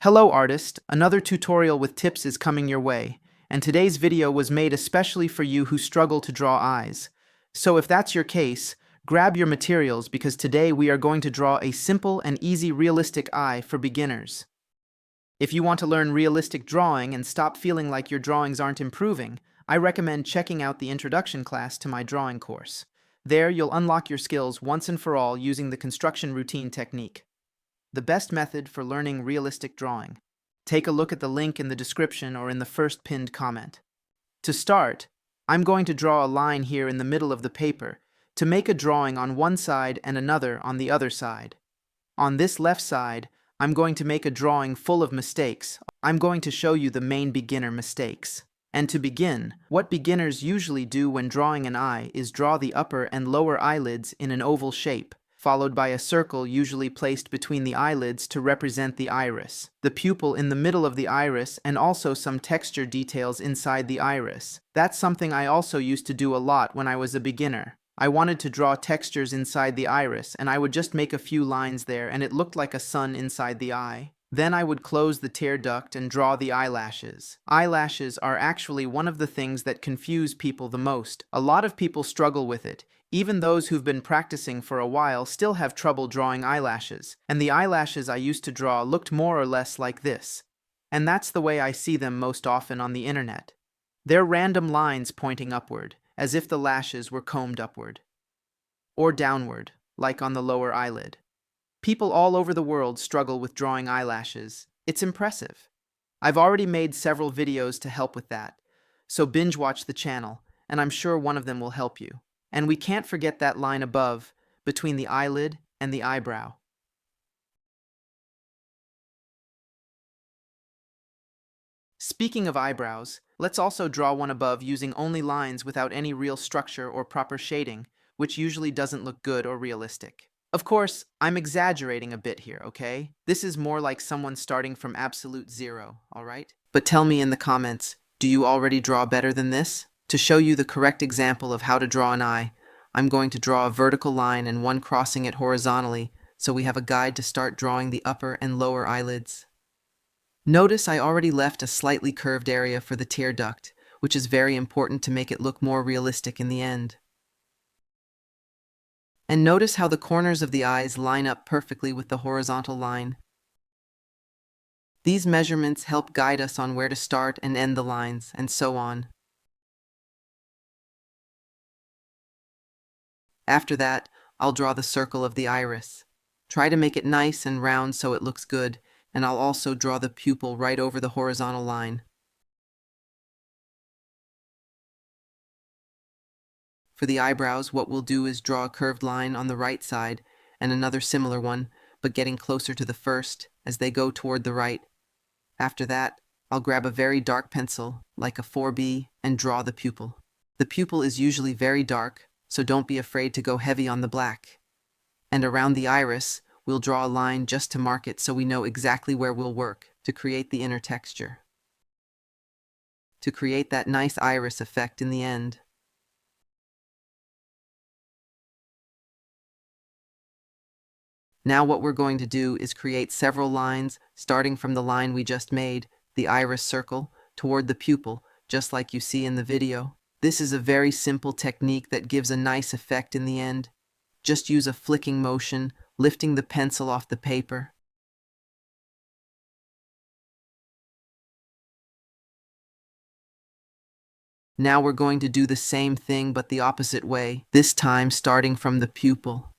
Hello artist, another tutorial with tips is coming your way, and today's video was made especially for you who struggle to draw eyes. So if that's your case, grab your materials because today we are going to draw a simple and easy realistic eye for beginners. If you want to learn realistic drawing and stop feeling like your drawings aren't improving, I recommend checking out the introduction class to my drawing course. There you'll unlock your skills once and for all using the construction routine technique, the best method for learning realistic drawing. Take a look at the link in the description or in the first pinned comment. To start, I'm going to draw a line here in the middle of the paper to make a drawing on one side and another on the other side. On this left side, I'm going to make a drawing full of mistakes. I'm going to show you the main beginner mistakes. And to begin, what beginners usually do when drawing an eye is draw the upper and lower eyelids in an oval shape, followed by a circle usually placed between the eyelids to represent the iris, the pupil in the middle of the iris, and also some texture details inside the iris. That's something I also used to do a lot when I was a beginner. I wanted to draw textures inside the iris, and I would just make a few lines there, and it looked like a sun inside the eye. Then I would close the tear duct and draw the eyelashes. Eyelashes are actually one of the things that confuse people the most. A lot of people struggle with it. Even those who've been practicing for a while still have trouble drawing eyelashes, and the eyelashes I used to draw looked more or less like this. And that's the way I see them most often on the internet. They're random lines pointing upward, as if the lashes were combed upward. Or downward, like on the lower eyelid. People all over the world struggle with drawing eyelashes. It's impressive. I've already made several videos to help with that, so binge watch the channel, and I'm sure one of them will help you. And we can't forget that line above, between the eyelid and the eyebrow. Speaking of eyebrows, let's also draw one above using only lines without any real structure or proper shading, which usually doesn't look good or realistic. Of course, I'm exaggerating a bit here, okay? This is more like someone starting from absolute zero, alright? But tell me in the comments, do you already draw better than this? To show you the correct example of how to draw an eye, I'm going to draw a vertical line and one crossing it horizontally, so we have a guide to start drawing the upper and lower eyelids. Notice I already left a slightly curved area for the tear duct, which is very important to make it look more realistic in the end. And notice how the corners of the eyes line up perfectly with the horizontal line. These measurements help guide us on where to start and end the lines, and so on. After that, I'll draw the circle of the iris. Try to make it nice and round so it looks good, and I'll also draw the pupil right over the horizontal line. For the eyebrows, what we'll do is draw a curved line on the right side and another similar one, but getting closer to the first as they go toward the right. After that, I'll grab a very dark pencil, like a 4B, and draw the pupil. The pupil is usually very dark, so don't be afraid to go heavy on the black. And around the iris, we'll draw a line just to mark it so we know exactly where we'll work to create the inner texture. To create that nice iris effect in the end. Now what we're going to do is create several lines, starting from the line we just made, the iris circle, toward the pupil, just like you see in the video. This is a very simple technique that gives a nice effect in the end. Just use a flicking motion, lifting the pencil off the paper. Now we're going to do the same thing but the opposite way, this time starting from the pupil.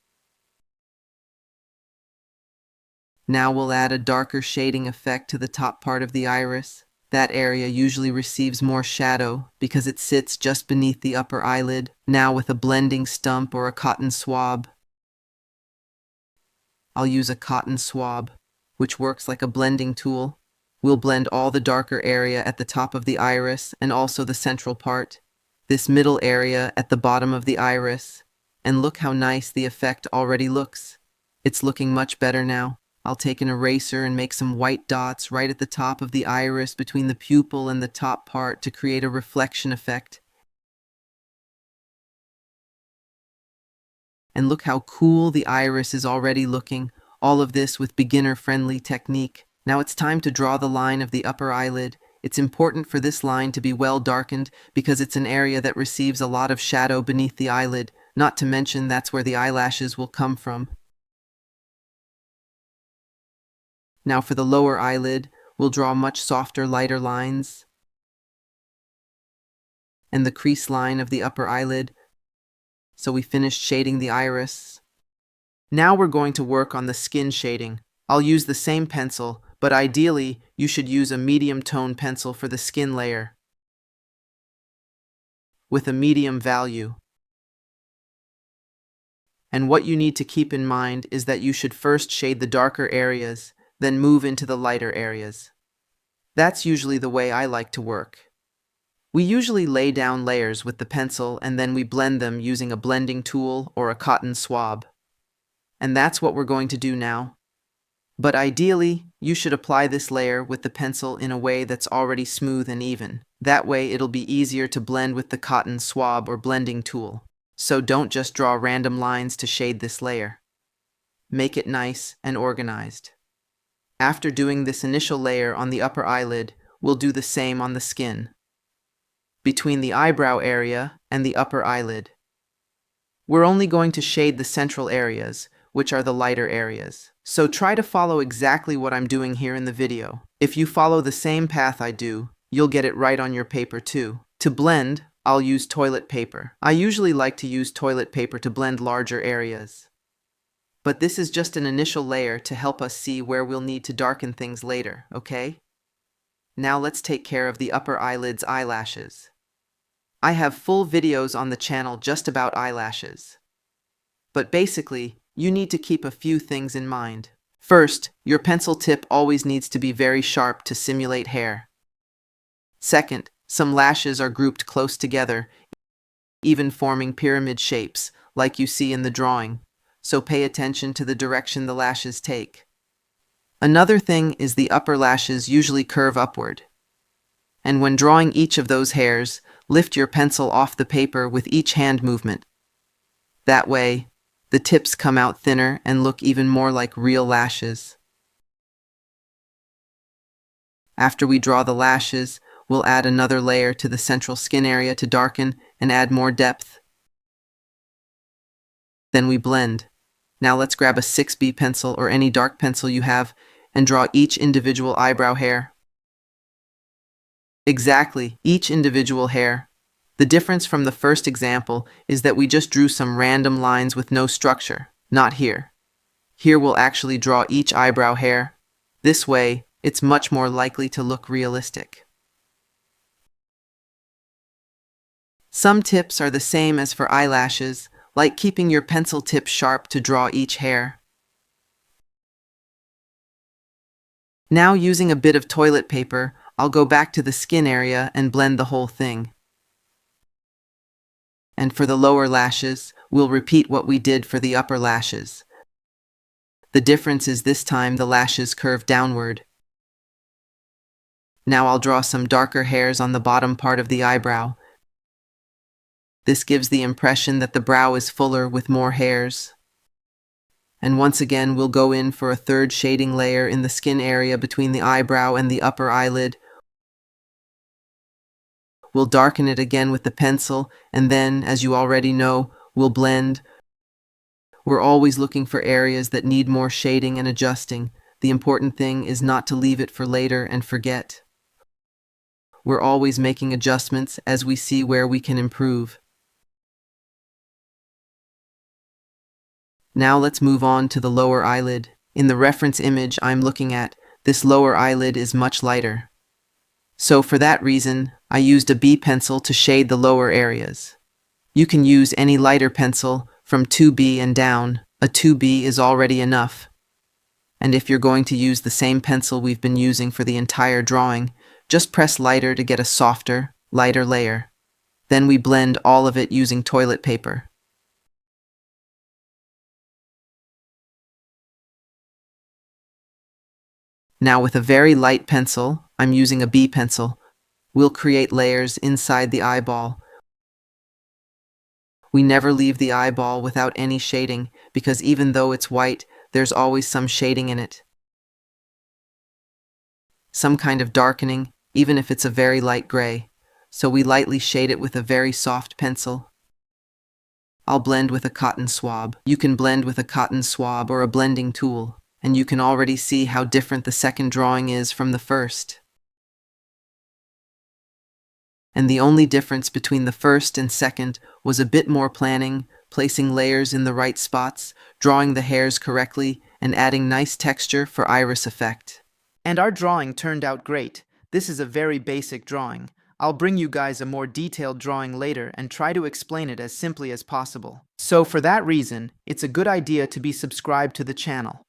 Now we'll add a darker shading effect to the top part of the iris. That area usually receives more shadow because it sits just beneath the upper eyelid. Now with a blending stump or a cotton swab. I'll use a cotton swab, which works like a blending tool. We'll blend all the darker area at the top of the iris and also the central part, this middle area at the bottom of the iris. And look how nice the effect already looks. It's looking much better now. I'll take an eraser and make some white dots right at the top of the iris between the pupil and the top part to create a reflection effect. And look how cool the iris is already looking, all of this with beginner-friendly technique. Now it's time to draw the line of the upper eyelid. It's important for this line to be well darkened because it's an area that receives a lot of shadow beneath the eyelid, not to mention that's where the eyelashes will come from. Now for the lower eyelid, we'll draw much softer, lighter lines, and the crease line of the upper eyelid, so we finished shading the iris. Now we're going to work on the skin shading. I'll use the same pencil, but ideally, you should use a medium tone pencil for the skin layer, with a medium value. And what you need to keep in mind is that you should first shade the darker areas, then move into the lighter areas. That's usually the way I like to work. We usually lay down layers with the pencil and then we blend them using a blending tool or a cotton swab. And that's what we're going to do now. But ideally, you should apply this layer with the pencil in a way that's already smooth and even. That way it'll be easier to blend with the cotton swab or blending tool. So don't just draw random lines to shade this layer. Make it nice and organized. After doing this initial layer on the upper eyelid, we'll do the same on the skin, between the eyebrow area and the upper eyelid. We're only going to shade the central areas, which are the lighter areas. So try to follow exactly what I'm doing here in the video. If you follow the same path I do, you'll get it right on your paper too. To blend, I'll use toilet paper. I usually like to use toilet paper to blend larger areas. But this is just an initial layer to help us see where we'll need to darken things later, okay? Now let's take care of the upper eyelid's eyelashes. I have full videos on the channel just about eyelashes. But basically, you need to keep a few things in mind. First, your pencil tip always needs to be very sharp to simulate hair. Second, some lashes are grouped close together, even forming pyramid shapes, like you see in the drawing. So pay attention to the direction the lashes take. Another thing is the upper lashes usually curve upward. And when drawing each of those hairs, lift your pencil off the paper with each hand movement. That way, the tips come out thinner and look even more like real lashes. After we draw the lashes, we'll add another layer to the central skin area to darken and add more depth. Then we blend. Now let's grab a 6B pencil or any dark pencil you have and draw each individual eyebrow hair. Exactly, each individual hair. The difference from the first example is that we just drew some random lines with no structure, not here. Here we'll actually draw each eyebrow hair. This way, it's much more likely to look realistic. Some tips are the same as for eyelashes, like keeping your pencil tip sharp to draw each hair. Now using a bit of toilet paper, I'll go back to the skin area and blend the whole thing. And for the lower lashes, we'll repeat what we did for the upper lashes. The difference is this time the lashes curve downward. Now I'll draw some darker hairs on the bottom part of the eyebrow. This gives the impression that the brow is fuller with more hairs. And once again, we'll go in for a third shading layer in the skin area between the eyebrow and the upper eyelid. We'll darken it again with the pencil, and then, as you already know, we'll blend. We're always looking for areas that need more shading and adjusting. The important thing is not to leave it for later and forget. We're always making adjustments as we see where we can improve. Now let's move on to the lower eyelid. In the reference image I'm looking at, this lower eyelid is much lighter. So for that reason, I used a B pencil to shade the lower areas. You can use any lighter pencil from 2B and down. A 2B is already enough. And if you're going to use the same pencil we've been using for the entire drawing, just press lighter to get a softer, lighter layer. Then we blend all of it using toilet paper. Now with a very light pencil, I'm using a B pencil, we'll create layers inside the eyeball. We never leave the eyeball without any shading, because even though it's white, there's always some shading in it. some kind of darkening, even if it's a very light gray. So we lightly shade it with a very soft pencil. I'll blend with a cotton swab. You can blend with a cotton swab or a blending tool, and you can already see how different the second drawing is from the first. And the only difference between the first and second was a bit more planning, placing layers in the right spots, drawing the hairs correctly, and adding nice texture for iris effect. And our drawing turned out great. This is a very basic drawing. I'll bring you guys a more detailed drawing later and try to explain it as simply as possible. So for that reason, it's a good idea to be subscribed to the channel.